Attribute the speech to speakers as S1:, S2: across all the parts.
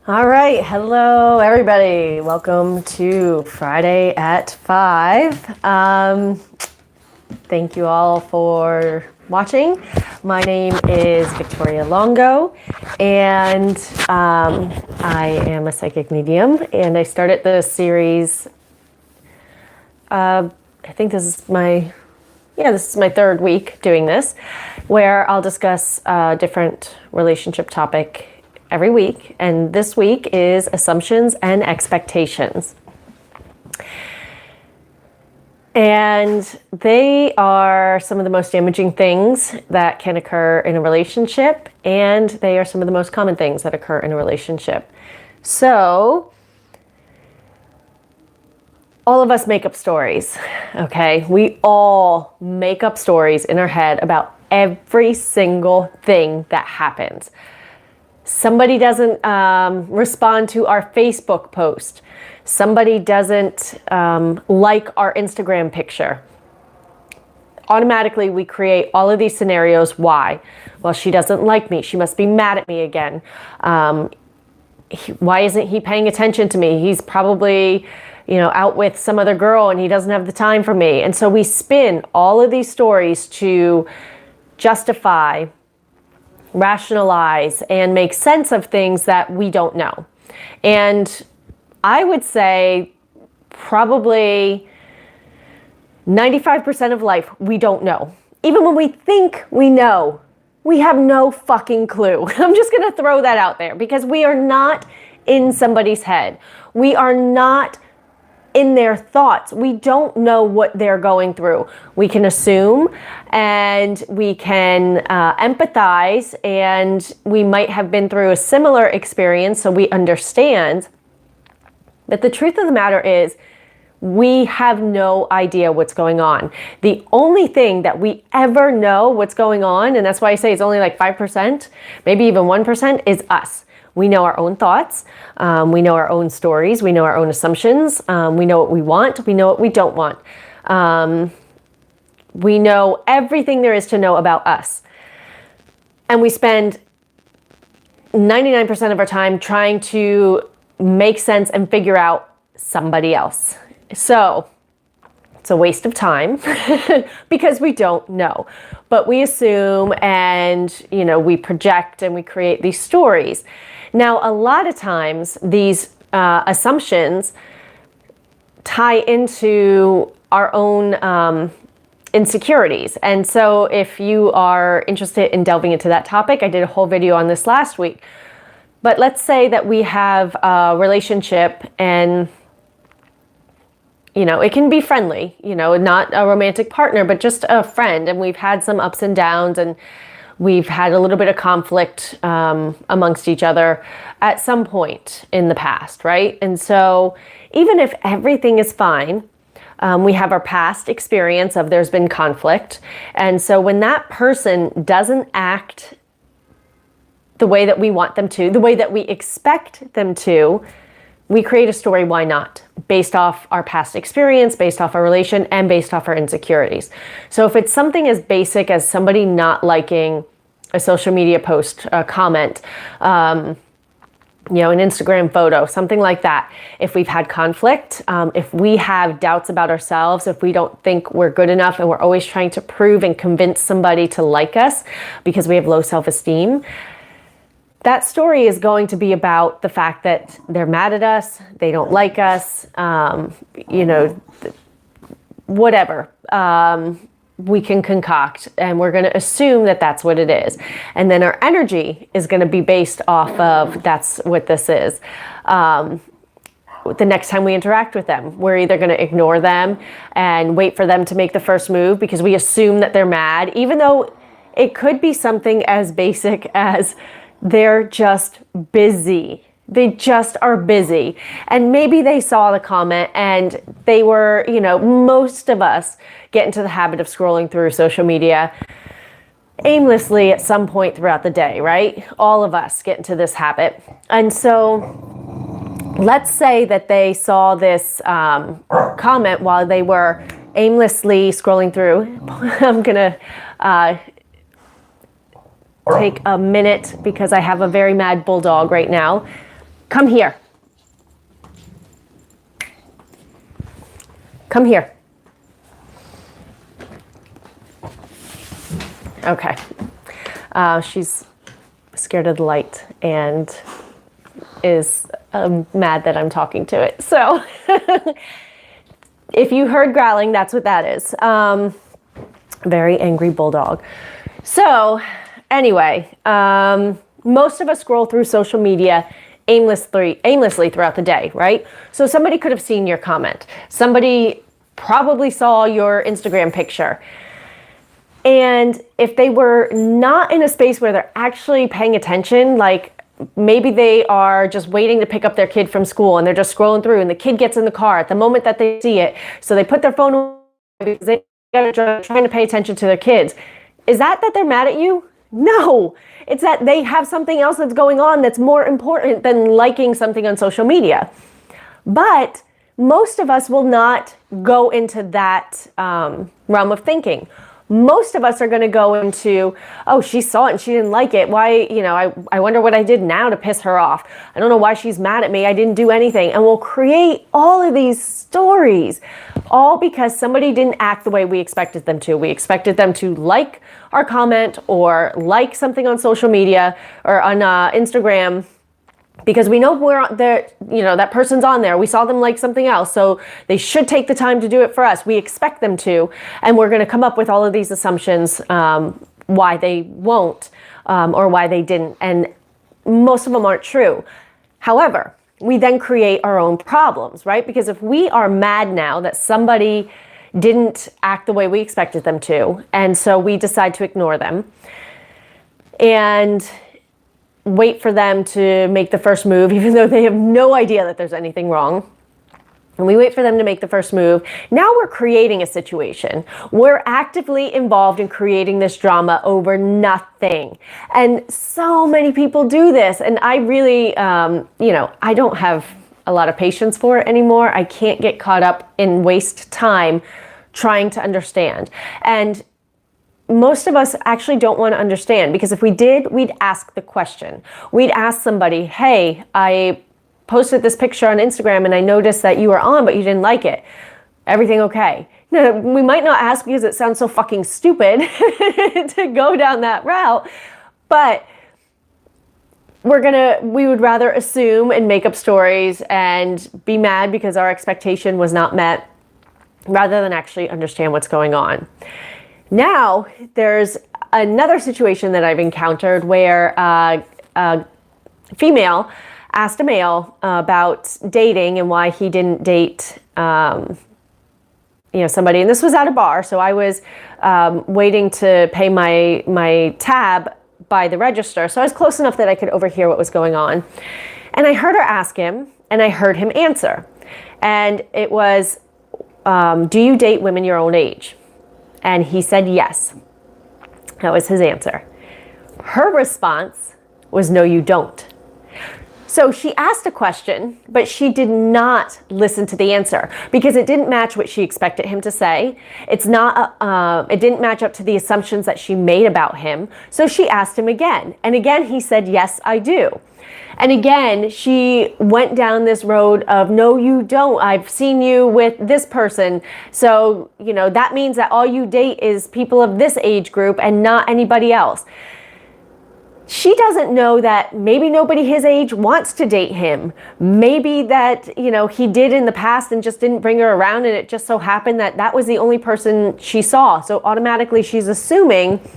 S1: All right. Hello, everybody. Welcome to Friday at 5. Thank you all for watching. My name is Victoria Longo, and I am a psychic medium. And I started the series, I think this is my third week doing this, where I'll discuss a different relationship topic every week, and this week is assumptions and expectations. And they are some of the most damaging things that can occur in a relationship, and they are some of the most common things that occur in a relationship. So, all of us make up stories, okay? We all make up stories in our head about every single thing that happens. Somebody doesn't respond to our Facebook post. Somebody doesn't like our Instagram picture. Automatically, we create all of these scenarios. Why? Well, she doesn't like me. She must be mad at me again. Why isn't he paying attention to me? He's probably, out with some other girl and he doesn't have the time for me. And so we spin all of these stories to justify, rationalize, and make sense of things that we don't know. And I would say probably 95% of life we don't know. Even when we think we know, we have no fucking clue. I'm just gonna throw that out there because we are not in somebody's head. We are not in their thoughts. We don't know what they're going through. We can assume and we can empathize, and we might have been through a similar experience, so we understand. But the truth of the matter is, we have no idea what's going on. The only thing that we ever know what's going on, and that's why I say it's only like 5%, maybe even 1%, is us. We know our own thoughts, we know our own stories, we know our own assumptions, we know what we want, we know what we don't want. We know everything there is to know about us. And we spend 99% of our time trying to make sense and figure out somebody else. So it's a waste of time because we don't know. But we assume and, we project and we create these stories. Now, a lot of times these assumptions tie into our own insecurities. And so if you are interested in delving into that topic, I did a whole video on this last week. But let's say that we have a relationship and it can be friendly, not a romantic partner, but just a friend. And we've had some ups and downs, and we've had a little bit of conflict amongst each other at some point in the past, right? And so even if everything is fine, we have our past experience of there's been conflict. And so when that person doesn't act the way that we want them to, the way that we expect them to, we create a story, why not? Based off our past experience, based off our relation, and based off our insecurities. So if it's something as basic as somebody not liking a social media post, a comment, an Instagram photo, something like that. If we've had conflict, if we have doubts about ourselves, if we don't think we're good enough and we're always trying to prove and convince somebody to like us because we have low self-esteem, that story is going to be about the fact that they're mad at us, they don't like us, whatever we can concoct, and we're going to assume that that's what it is. And then our energy is going to be based off of that's what this is. The next time we interact with them, we're either going to ignore them and wait for them to make the first move because we assume that they're mad, even though it could be something as basic as they're just busy. They just are busy. And maybe they saw the comment and they were, most of us get into the habit of scrolling through social media aimlessly at some point throughout the day, right? All of us get into this habit. And so let's say that they saw this comment while they were aimlessly scrolling through. I'm going to take a minute because I have a very mad bulldog right now Come here. Come here. Okay. She's scared of the light and is mad that I'm talking to it. So if you heard growling, that's what that is. Very angry bulldog. So anyway, most of us scroll through social media aimlessly throughout the day, right? So somebody could have seen your comment. Somebody probably saw your Instagram picture. And if they were not in a space where they're actually paying attention, like maybe they are just waiting to pick up their kid from school and they're just scrolling through and the kid gets in the car at the moment that they see it. So they put their phone away because they're trying to pay attention to their kids. Is that they're mad at you? No, it's that they have something else that's going on that's more important than liking something on social media. But most of us will not go into that realm of thinking. Most of us are going to go into, oh, she saw it and she didn't like it. Why, I wonder what I did now to piss her off. I don't know why she's mad at me. I didn't do anything. And we'll create all of these stories, all because somebody didn't act the way we expected them to. We expected them to like our comment or like something on social media or on Instagram, because we know we're there, that person's on there. We saw them like something else, so they should take the time to do it for us. We expect them to, and we're going to come up with all of these assumptions why they won't or why they didn't, and most of them aren't true. However, we then create our own problems, right? Because if we are mad now that somebody didn't act the way we expected them to, and so we decide to ignore them and wait for them to make the first move, even though they have no idea that there's anything wrong. And we wait for them to make the first move. Now we're creating a situation. We're actively involved in creating this drama over nothing. And so many people do this. And I really, I don't have a lot of patience for it anymore. I can't get caught up in waste time trying to understand. And most of us actually don't want to understand, because if we did, we'd ask the question. We'd ask somebody, hey, I posted this picture on Instagram and I noticed that you were on, but you didn't like it. Everything okay? No, we might not ask because it sounds so fucking stupid to go down that route, but we would rather assume and make up stories and be mad because our expectation was not met, rather than actually understand what's going on. Now, there's another situation that I've encountered where a female asked a male about dating and why he didn't date somebody. And this was at a bar, so I was waiting to pay my tab by the register. So I was close enough that I could overhear what was going on. And I heard her ask him, and I heard him answer. And it was, do you date women your own age? And he said yes. That was his answer. Her response was, no, you don't. So she asked a question, but she did not listen to the answer because it didn't match what she expected him to say. It didn't match up to the assumptions that she made about him. So she asked him again. And again, he said, yes, I do. And again, she went down this road of, no, you don't. I've seen you with this person. So, that means that all you date is people of this age group and not anybody else. She doesn't know that maybe nobody his age wants to date him. Maybe that, he did in the past and just didn't bring her around, and it just so happened that that was the only person she saw. So automatically she's assuming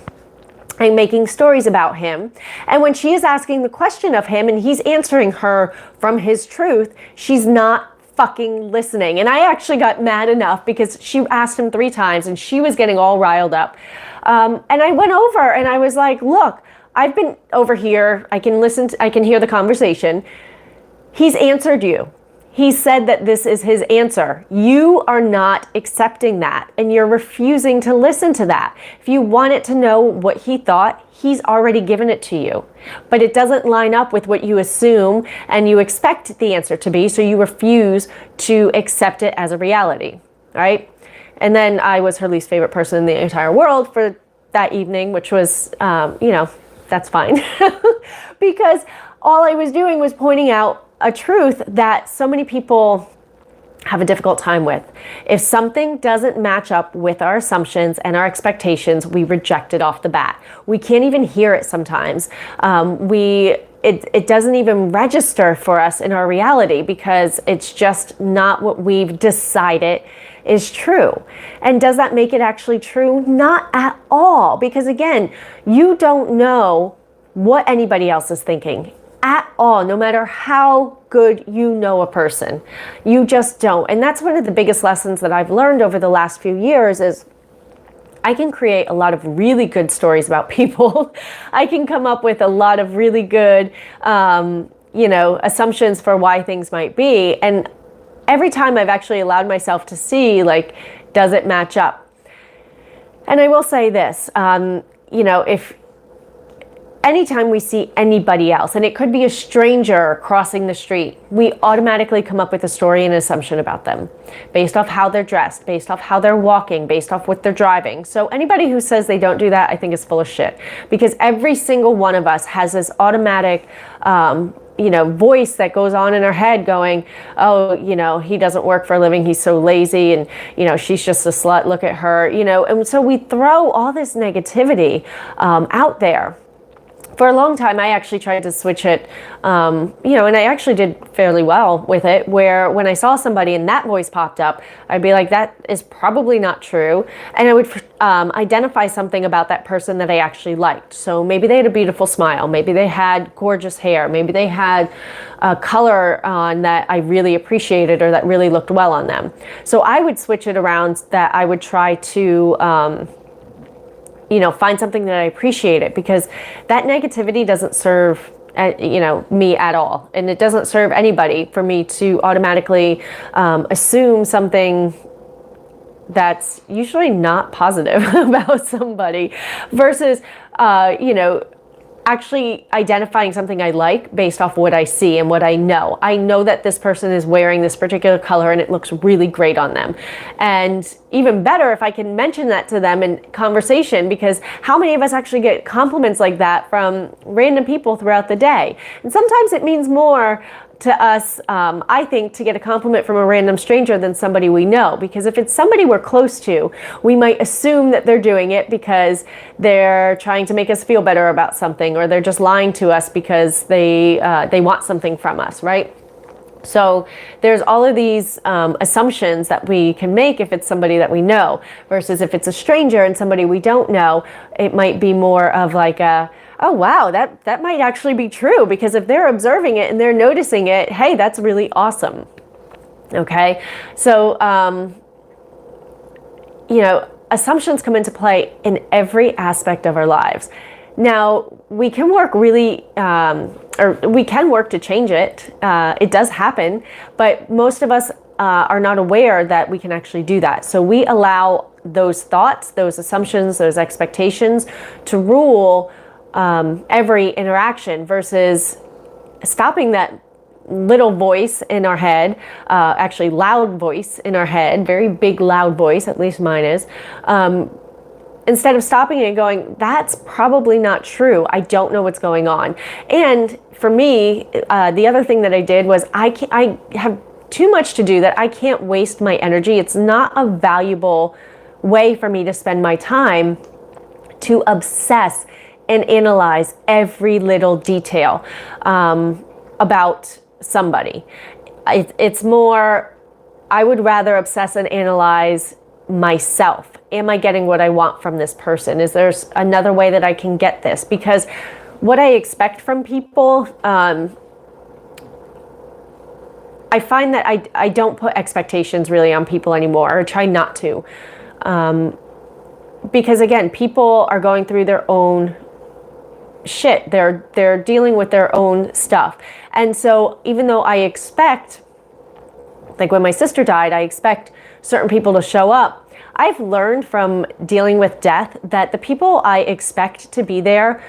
S1: and making stories about him. And when she is asking the question of him and he's answering her from his truth, she's not fucking listening. And I actually got mad enough because she asked him 3 times and she was getting all riled up. And I went over and I was like, look, I've been over here. I can hear the conversation. He's answered you. He said that this is his answer. You are not accepting that, and you're refusing to listen to that. If you wanted to know what he thought, he's already given it to you. But it doesn't line up with what you assume and you expect the answer to be, so you refuse to accept it as a reality, right? And then I was her least favorite person in the entire world for that evening, which was, that's fine. Because all I was doing was pointing out a truth that so many people have a difficult time with. If something doesn't match up with our assumptions and our expectations, we reject it off the bat. We can't even hear it sometimes. It doesn't even register for us in our reality because it's just not what we've decided is true. And does that make it actually true? Not at all. Because again, you don't know what anybody else is thinking at all, no matter how good you know a person. You just don't. And that's one of the biggest lessons that I've learned over the last few years is I can create a lot of really good stories about people. I can come up with a lot of really good, assumptions for why things might be. And every time I've actually allowed myself to see, like, does it match up? And I will say this, if anytime we see anybody else, and it could be a stranger crossing the street, we automatically come up with a story and an assumption about them based off how they're dressed, based off how they're walking, based off what they're driving. So anybody who says they don't do that, I think is full of shit, because every single one of us has this automatic voice that goes on in our head going, oh, he doesn't work for a living, he's so lazy, and she's just a slut, look at her, and so we throw all this negativity out there. For a long time, I actually tried to switch it, and I actually did fairly well with it, where when I saw somebody and that voice popped up, I'd be like, that is probably not true. And I would identify something about that person that I actually liked. So maybe they had a beautiful smile, maybe they had gorgeous hair, maybe they had a color on that I really appreciated or that really looked well on them. So I would switch it around, that I would try to find something that I appreciated, because that negativity doesn't serve, me at all. And it doesn't serve anybody for me to automatically assume something that's usually not positive about somebody versus, actually identifying something I like based off what I see and what I know. I know that this person is wearing this particular color and it looks really great on them. And even better if I can mention that to them in conversation, because how many of us actually get compliments like that from random people throughout the day? And sometimes it means more to us, I think, to get a compliment from a random stranger than somebody we know. Because if it's somebody we're close to, we might assume that they're doing it because they're trying to make us feel better about something, or they're just lying to us because they want something from us, right? So there's all of these assumptions that we can make if it's somebody that we know, versus if it's a stranger and somebody we don't know, it might be more of like a, oh wow, that might actually be true, because if they're observing it and they're noticing it, hey, that's really awesome. Okay, so assumptions come into play in every aspect of our lives. Now, we can work we can work to change it. It does happen, but most of us are not aware that we can actually do that. So we allow those thoughts, those assumptions, those expectations to rule every interaction, versus stopping that little voice in our head, actually loud voice in our head, very big loud voice, at least mine is, instead of stopping it and going, that's probably not true, I don't know what's going on. And for me, the other thing that I did was I have too much to do that I can't waste my energy. It's not a valuable way for me to spend my time to obsess and analyze every little detail about somebody. It's more, I would rather obsess and analyze myself. Am I getting what I want from this person? Is there another way that I can get this? Because what I expect from people, I find that I don't put expectations really on people anymore, or try not to. Because again, people are going through their own shit. They're dealing with their own stuff. And so even though I expect, like when my sister died, I expect certain people to show up, I've learned from dealing with death that the people I expect to be there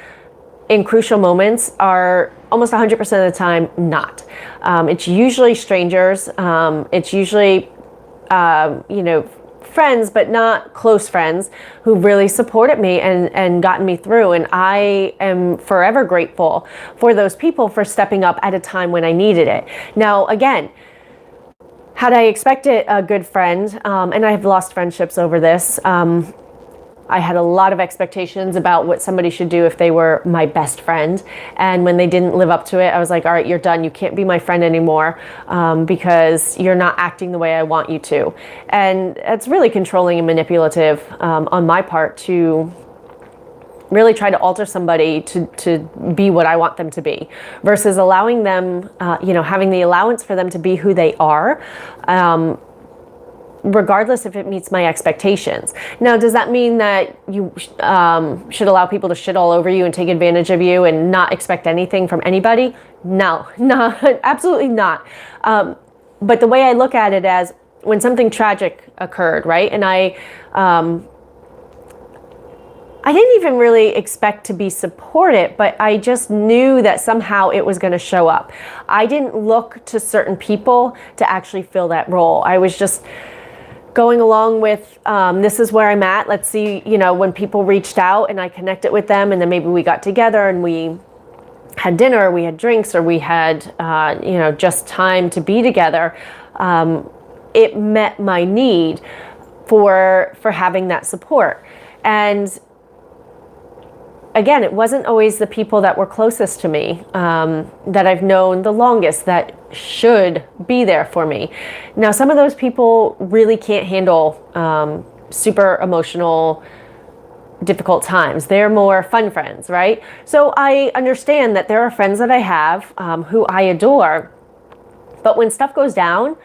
S1: in crucial moments are almost 100% of the time not. It's usually strangers. It's usually, friends, but not close friends, who really supported me and gotten me through. And I am forever grateful for those people for stepping up at a time when I needed it. Now, again, had I expected a good friend, and I have lost friendships over this, I had a lot of expectations about what somebody should do if they were my best friend. And when they didn't live up to it, I was like, all right, you're done. You can't be my friend anymore, because you're not acting the way I want you to. And it's really controlling and manipulative on my part to really try to alter somebody to be what I want them to be, versus allowing them, having the allowance for them to be who they are, regardless if it meets my expectations. Now, does that mean that you should allow people to shit all over you and take advantage of you and not expect anything from anybody? No, absolutely not. But the way I look at it, as when something tragic occurred, right? And I didn't even really expect to be supported, but I just knew that somehow it was going to show up. I didn't look to certain people to actually fill that role. I was just going along with, this is where I'm at. Let's see, when people reached out and I connected with them, and then maybe we got together and we had dinner, we had drinks, or we had, just time to be together. It met my need for having that support. And again, it wasn't always the people that were closest to me, that I've known the longest, that should be there for me. Now, some of those people really can't handle super emotional, difficult times. They're more fun friends, right? So I understand that there are friends that I have who I adore, but when stuff goes down,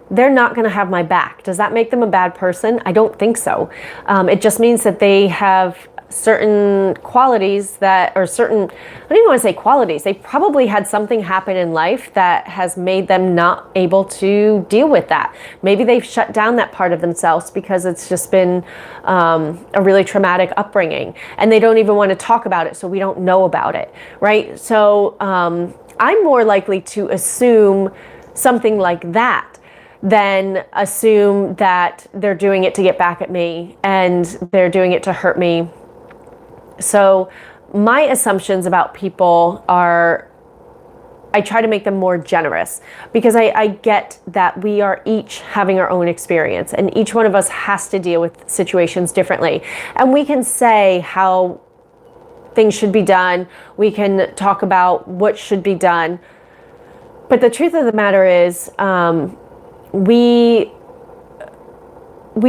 S1: they're not going to have my back. Does that make them a bad person? I don't think so. It just means that they have certain qualities I don't even want to say qualities. They probably had something happen in life that has made them not able to deal with that. Maybe they've shut down that part of themselves because it's just been a really traumatic upbringing, and they don't even want to talk about it, so we don't know about it, right? So I'm more likely to assume something like that than assume that they're doing it to get back at me and they're doing it to hurt me. So my assumptions about people are, I try to make them more generous, because I get that we are each having our own experience, and each one of us has to deal with situations differently. And we can say how things should be done. We can talk about what should be done. But the truth of the matter is, we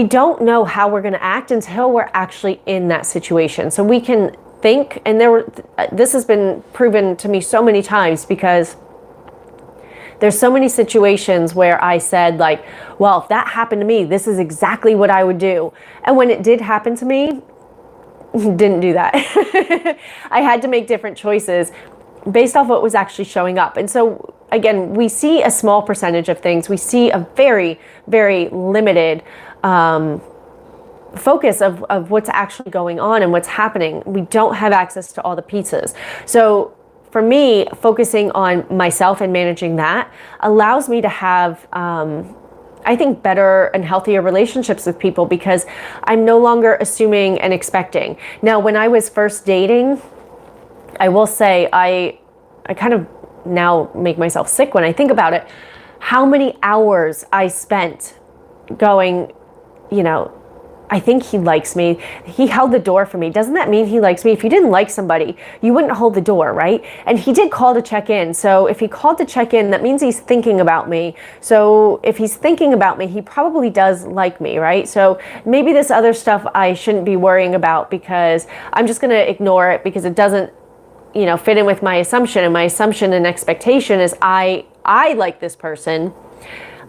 S1: don't know how we're going to act until we're actually in that situation. So we can think, and this has been proven to me so many times, because there's so many situations where I said, like, well, if that happened to me, this is exactly what I would do. And when it did happen to me, didn't do that. I had to make different choices based off what was actually showing up. And so again, we see a small percentage of things. We see a very, very limited focus of what's actually going on and what's happening. We don't have access to all the pieces. So for me, focusing on myself and managing that allows me to have, I think, better and healthier relationships with people, because I'm no longer assuming and expecting. Now, when I was first dating, I will say I kind of now make myself sick when I think about it, how many hours I spent going, I think he likes me. He held the door for me. Doesn't that mean he likes me? If you didn't like somebody, you wouldn't hold the door, right? And he did call to check in. So if he called to check in, that means he's thinking about me. So if he's thinking about me, he probably does like me, right? So maybe this other stuff I shouldn't be worrying about, because I'm just going to ignore it because it doesn't, fit in with my assumption. And my assumption and expectation is I like this person,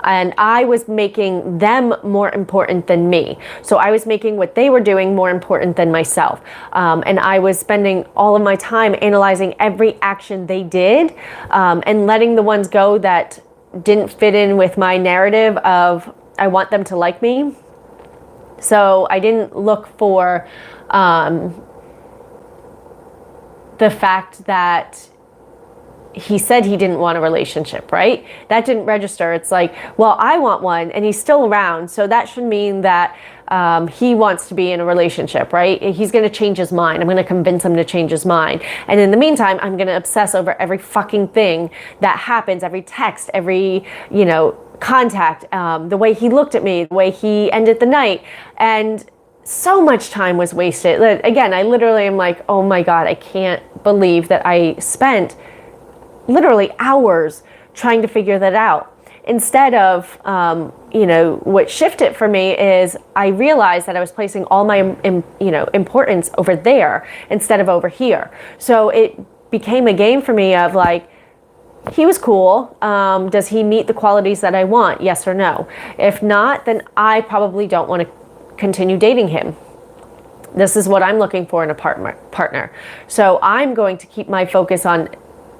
S1: and I was making them more important than me. So I was making what they were doing more important than myself. And I was spending all of my time analyzing every action they did, and letting the ones go that didn't fit in with my narrative of I want them to like me. So I didn't look for the fact that he said he didn't want a relationship, right? That didn't register. It's like, well, I want one and he's still around. So that should mean that he wants to be in a relationship, right? He's going to change his mind. I'm going to convince him to change his mind. And in the meantime, I'm going to obsess over every fucking thing that happens, every text, every, contact, the way he looked at me, the way he ended the night. And so much time was wasted. Again, I literally am like, oh my God, I can't believe that I spent literally hours trying to figure that out. Instead of, what shifted for me is I realized that I was placing all my, importance over there instead of over here. So it became a game for me of like, he was cool. Does he meet the qualities that I want? Yes or no? If not, then I probably don't want to continue dating him. This is what I'm looking for in a partner. So I'm going to keep my focus on,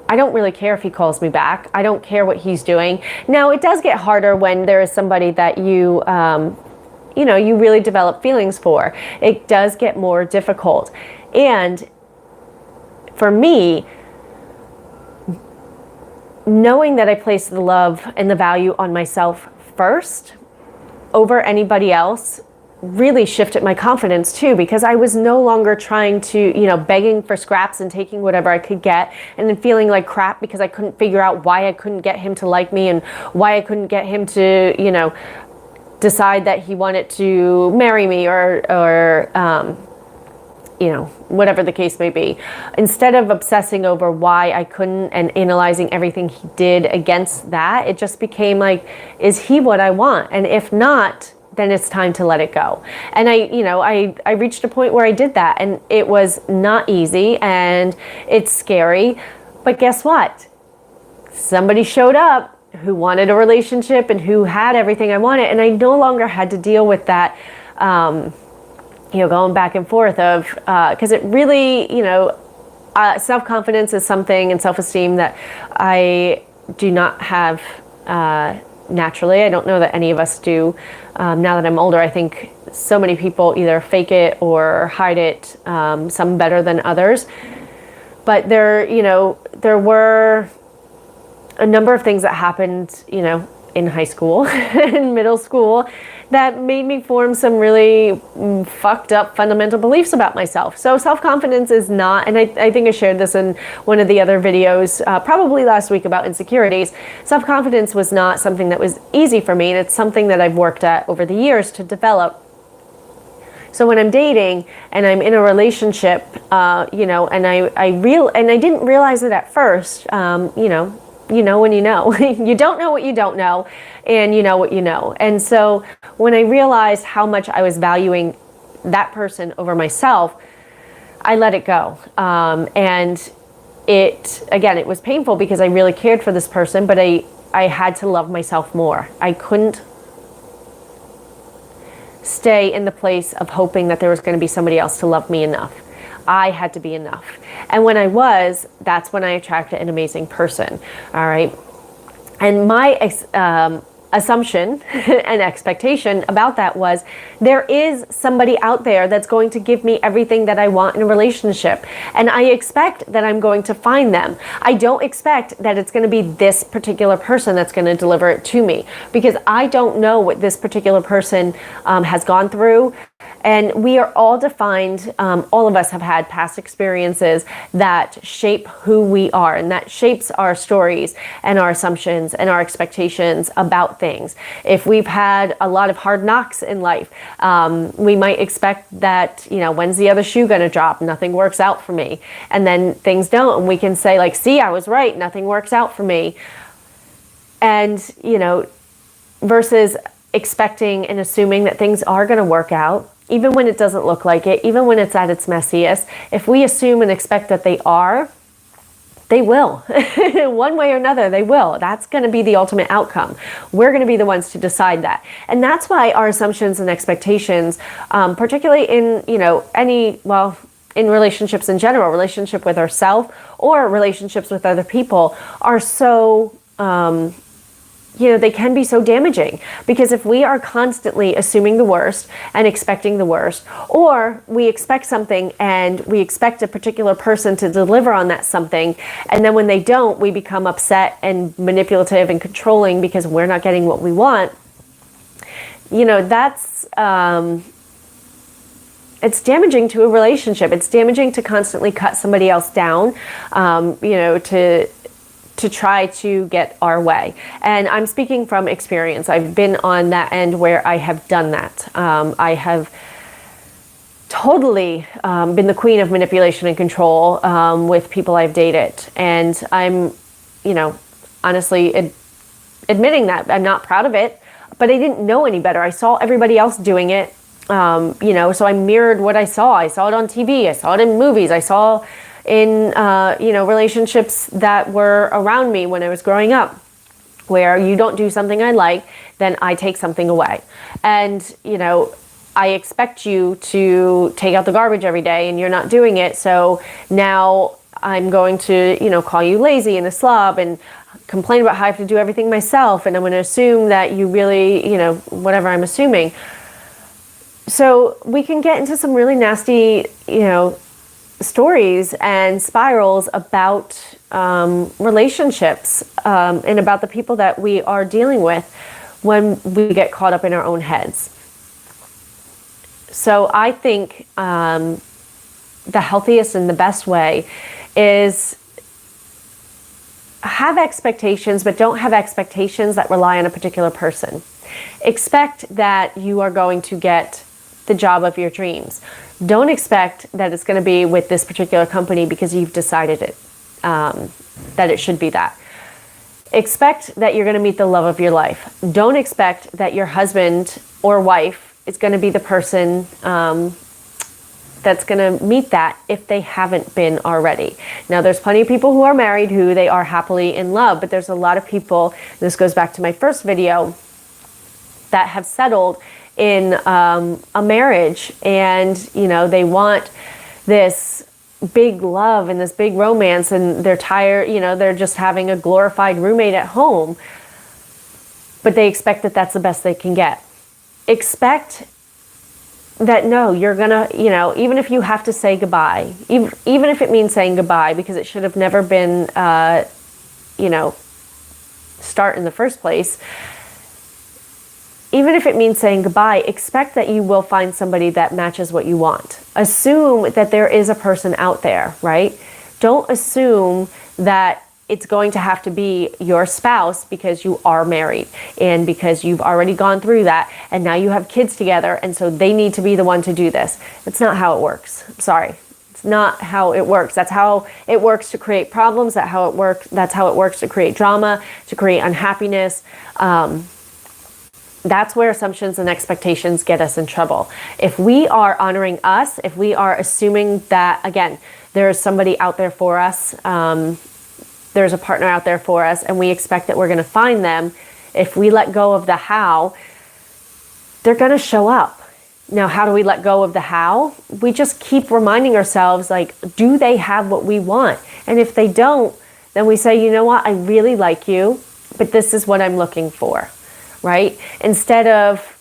S1: I don't really care if he calls me back. I don't care what he's doing. Now, it does get harder when there is somebody that you really develop feelings for. It does get more difficult. And for me, knowing that I place the love and the value on myself first over anybody else really shifted my confidence too, because I was no longer trying to, begging for scraps and taking whatever I could get and then feeling like crap because I couldn't figure out why I couldn't get him to like me and why I couldn't get him to, decide that he wanted to marry me or whatever the case may be. Instead of obsessing over why I couldn't and analyzing everything he did against that, it just became like, is he what I want? And if not, then it's time to let it go. And I reached a point where I did that, and it was not easy and it's scary. But guess what? Somebody showed up who wanted a relationship and who had everything I wanted, and I no longer had to deal with that, going back and forth of, because it really, self-confidence is something, and self-esteem that I do not have naturally. I don't know that any of us do. Now that I'm older, I think so many people either fake it or hide it, some better than others. But there were a number of things that happened, in high school and middle school that made me form some really fucked up fundamental beliefs about myself. So self-confidence is not, and I think I shared this in one of the other videos, probably last week, about insecurities. Self-confidence was not something that was easy for me, and it's something that I've worked at over the years to develop. So when I'm dating and I'm in a relationship, and I didn't realize it at first, you know when you know. You don't know what you don't know, and you know what you know. And so when I realized how much I was valuing that person over myself, I let it go. And it was painful because I really cared for this person, but I had to love myself more. I couldn't stay in the place of hoping that there was going to be somebody else to love me enough. I had to be enough. And when I was, that's when I attracted an amazing person. All right. And my assumption and expectation about that was, there is somebody out there that's going to give me everything that I want in a relationship. And I expect that I'm going to find them. I don't expect that it's going to be this particular person that's going to deliver it to me, because I don't know what this particular person has gone through. And we are all defined, all of us have had past experiences that shape who we are, and that shapes our stories and our assumptions and our expectations about things. If we've had a lot of hard knocks in life, we might expect that, when's the other shoe going to drop? Nothing works out for me. And then things don't, and we can say like, see, I was right, nothing works out for me. And, versus expecting and assuming that things are going to work out, even when it doesn't look like it, even when it's at its messiest. If we assume and expect that they are, they will. One way or another, they will. That's going to be the ultimate outcome. We're going to be the ones to decide that. And that's why our assumptions and expectations, particularly in, in relationships in general, relationship with ourselves or relationships with other people, are so they can be so damaging, because if we are constantly assuming the worst and expecting the worst, or we expect something and we expect a particular person to deliver on that something, and then when they don't, we become upset and manipulative and controlling because we're not getting what we want, that's it's damaging to a relationship. It's damaging to constantly cut somebody else down, to try to get our way. And I'm speaking from experience. I've been on that end where I have done that. I have totally been the queen of manipulation and control with people I've dated. And I'm, honestly admitting that. I'm not proud of it, but I didn't know any better. I saw everybody else doing it, so I mirrored what I saw. I saw it on TV. I saw it in movies. I saw in, relationships that were around me when I was growing up, where you don't do something I like, then I take something away. And, I expect you to take out the garbage every day and you're not doing it. So now I'm going to, call you lazy and a slob and complain about how I have to do everything myself. And I'm going to assume that you really, whatever I'm assuming. So we can get into some really nasty, stories and spirals about relationships and about the people that we are dealing with when we get caught up in our own heads. So I think the healthiest and the best way is have expectations, but don't have expectations that rely on a particular person. Expect that you are going to get the job of your dreams. Don't expect that it's going to be with this particular company because you've decided it, that it should be that. Expect that you're going to meet the love of your life. Don't expect that your husband or wife is going to be the person that's going to meet that if they haven't been already. Now, there's plenty of people who are married who they are happily in love, but there's a lot of people, this goes back to my first video, that have settled in a marriage and, they want this big love and this big romance and they're tired, they're just having a glorified roommate at home, but they expect that that's the best they can get. Expect that no, you're gonna, even if you have to say goodbye, even if it means saying goodbye because it should have never been, start in the first place, even if it means saying goodbye, expect that you will find somebody that matches what you want. Assume that there is a person out there, right? Don't assume that it's going to have to be your spouse because you are married and because you've already gone through that and now you have kids together and so they need to be the one to do this. It's not how it works. Sorry. It's not how it works. That's how it works to create problems. That's how it works to create drama, to create unhappiness. That's where assumptions and expectations get us in trouble. If we are honoring us, if we are assuming that, again, there is somebody out there for us, there's a partner out there for us, and we expect that we're going to find them, if we let go of the how, they're going to show up. Now, how do we let go of the how? We just keep reminding ourselves, do they have what we want? And if they don't, then we say, you know what, I really like you, but this is what I'm looking for, right? Instead of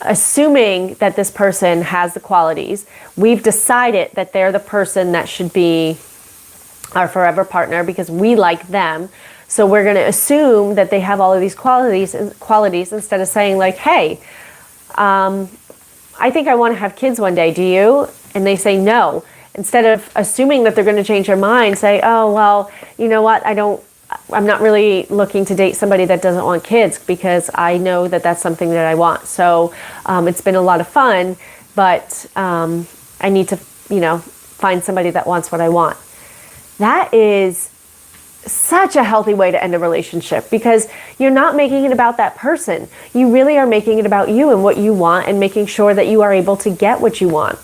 S1: assuming that this person has the qualities, we've decided that they're the person that should be our forever partner because we like them. So we're going to assume that they have all of these qualities instead of saying hey, I think I want to have kids one day. Do you? And they say no. Instead of assuming that they're going to change their mind, say, oh, well, you know what? I'm not really looking to date somebody that doesn't want kids because I know that that's something that I want. So it's been a lot of fun, but I need to, find somebody that wants what I want. That is such a healthy way to end a relationship because you're not making it about that person. You really are making it about you and what you want and making sure that you are able to get what you want.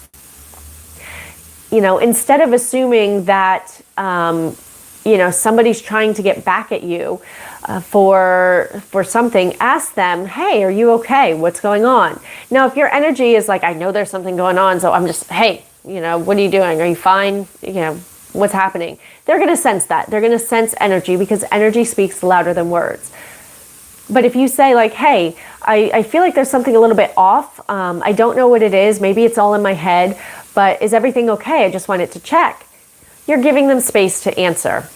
S1: Instead of assuming that, somebody's trying to get back at you for something, ask them, hey, are you okay? What's going on? Now, if your energy is I know there's something going on, so I'm just, hey, what are you doing? Are you fine? What's happening? They're going to sense that. They're going to sense energy because energy speaks louder than words. But if you say hey, I feel like there's something a little bit off. I don't know what it is. Maybe it's all in my head, but is everything okay? I just wanted to check. You're giving them space to answer.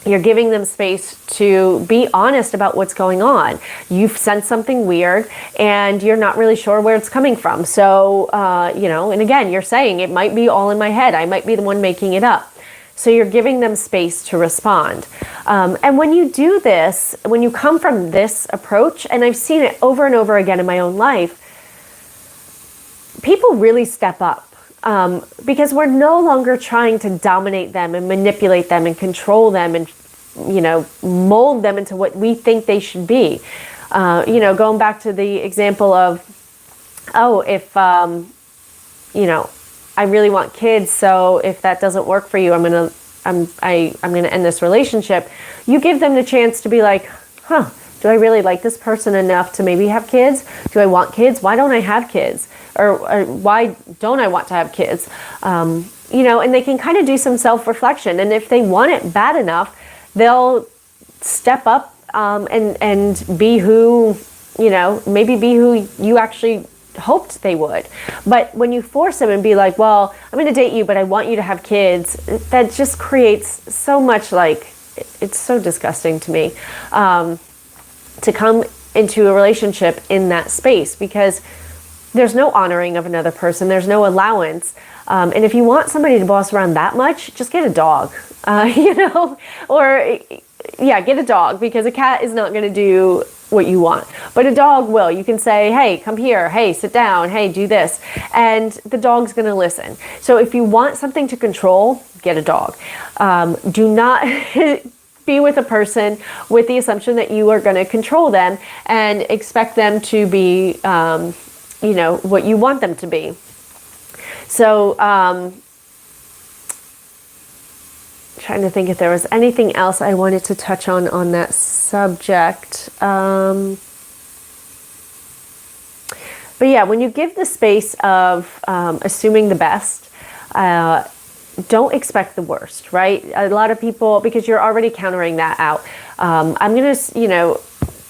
S1: You're giving them space to be honest about what's going on. You've sensed something weird and you're not really sure where it's coming from. So, and again, you're saying it might be all in my head. I might be the one making it up. So you're giving them space to respond. And when you do this, when you come from this approach, and I've seen it over and over again in my own life, people really step up. Because we're no longer trying to dominate them and manipulate them and control them and, mold them into what we think they should be. Going back to the example of, if, I really want kids, so if that doesn't work for you, I'm gonna end this relationship. You give them the chance to be like, do I really like this person enough to maybe have kids? Do I want kids? Why don't I have kids? Or why don't I want to have kids? And they can kind of do some self-reflection. And if they want it bad enough, they'll step up and be who, maybe be who you actually hoped they would. But when you force them and be like, well, I'm going to date you, but I want you to have kids, that just creates so much, it's so disgusting to me, to come into a relationship in that space, because there's no honoring of another person. There's no allowance. And if you want somebody to boss around that much, just get a dog, or get a dog, because a cat is not going to do what you want, but a dog will. You can say, hey, come here, hey, sit down, hey, do this, and the dog's going to listen. So if you want something to control, get a dog. Do not be with a person with the assumption that you are going to control them and expect them to be what you want them to be. So trying to think if there was anything else I wanted to touch on that subject. But yeah, when you give the space of assuming the best, don't expect the worst, right? A lot of people, because you're already countering that out. I'm going to,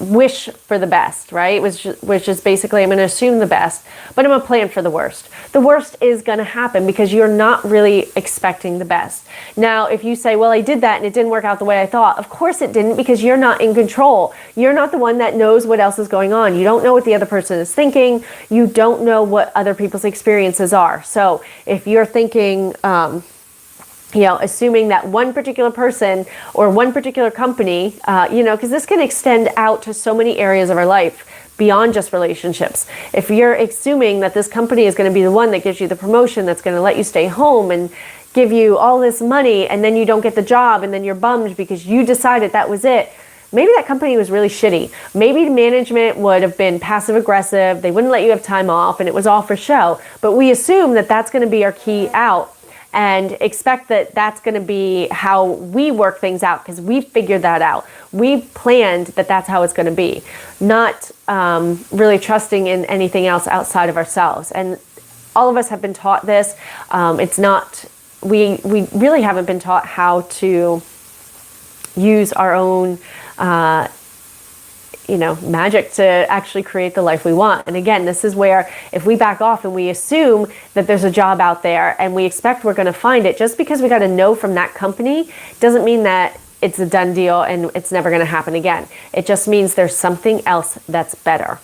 S1: wish for the best, right? Which is basically, I'm going to assume the best, but I'm going to plan for the worst. The worst is going to happen because you're not really expecting the best. Now, if you say, well, I did that and it didn't work out the way I thought, of course it didn't, because you're not in control. You're not the one that knows what else is going on. You don't know what the other person is thinking. You don't know what other people's experiences are. So if you're thinking, assuming that one particular person or one particular company, because this can extend out to so many areas of our life beyond just relationships. If you're assuming that this company is going to be the one that gives you the promotion, that's going to let you stay home and give you all this money, and then you don't get the job, and then you're bummed because you decided that was it, maybe that company was really shitty. Maybe the management would have been passive aggressive. They wouldn't let you have time off, and it was all for show. But we assume that that's going to be our key out, and expect that that's going to be how we work things out, because we've figured that out. We've planned that that's how it's going to be, not really trusting in anything else outside of ourselves. And all of us have been taught this. We really haven't been taught how to use our own magic to actually create the life we want. And again, this is where if we back off and we assume that there's a job out there and we expect we're going to find it, just because we got a no from that company doesn't mean that it's a done deal and it's never going to happen again. It just means there's something else that's better.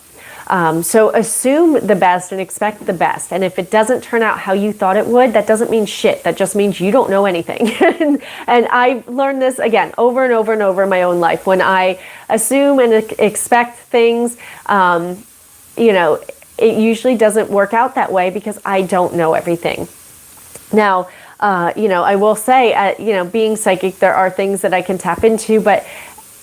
S1: So assume the best and expect the best. And if it doesn't turn out how you thought it would, that doesn't mean shit. That just means you don't know anything. And I've learned this, again, over and over and over in my own life. When I assume and expect things, it usually doesn't work out that way because I don't know everything. Now, I will say, being psychic, there are things that I can tap into, but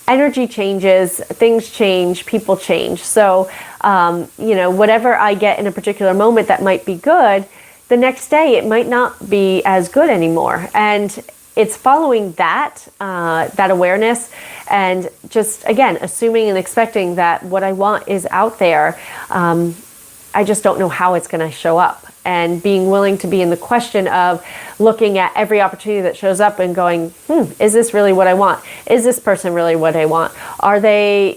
S1: energy changes, things change, people change. So, whatever I get in a particular moment that might be good, the next day it might not be as good anymore. And it's following that awareness and just, again, assuming and expecting that what I want is out there. I just don't know how it's going to show up. And being willing to be in the question of looking at every opportunity that shows up and going, is this really what I want? Is this person really what I want? Are they,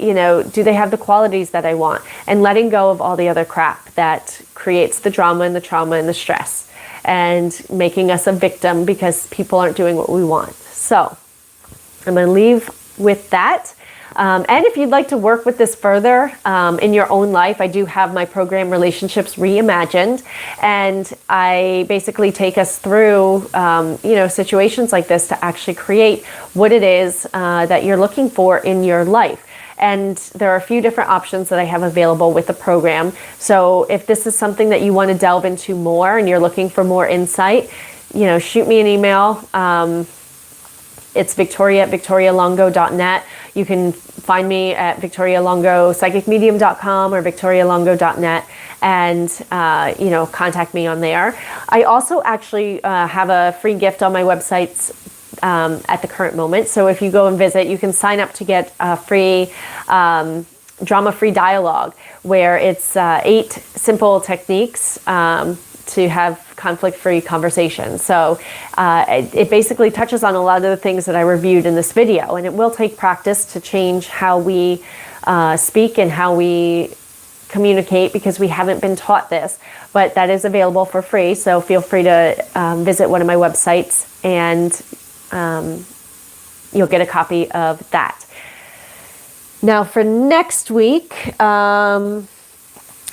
S1: do they have the qualities that I want? And letting go of all the other crap that creates the drama and the trauma and the stress and making us a victim because people aren't doing what we want. So I'm going to leave with that. And if you'd like to work with this further in your own life, I do have my program Relationships Reimagined, and I basically take us through situations like this to actually create what it is that you're looking for in your life. And there are a few different options that I have available with the program. So if this is something that you want to delve into more and you're looking for more insight, shoot me an email. It's Victoria@victorialongo.net. You can find me at victorialongopsychicmedium.com or victorialongo.net and, contact me on there. I also actually have a free gift on my websites at the current moment. So if you go and visit, you can sign up to get a free drama-free dialogue where it's 8 simple techniques to have conflict-free conversations. So it basically touches on a lot of the things that I reviewed in this video, and it will take practice to change how we speak and how we communicate, because we haven't been taught this, but that is available for free. So feel free to visit one of my websites and you'll get a copy of that. Now for next week,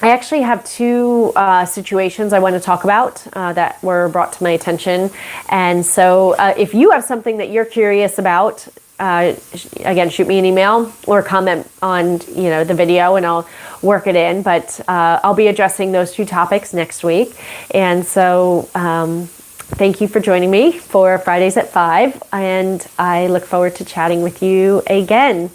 S1: I actually have 2 situations I want to talk about that were brought to my attention. And so if you have something that you're curious about, again, shoot me an email or comment on the video and I'll work it in. But I'll be addressing those 2 topics next week. And so thank you for joining me for Fridays at 5. And I look forward to chatting with you again.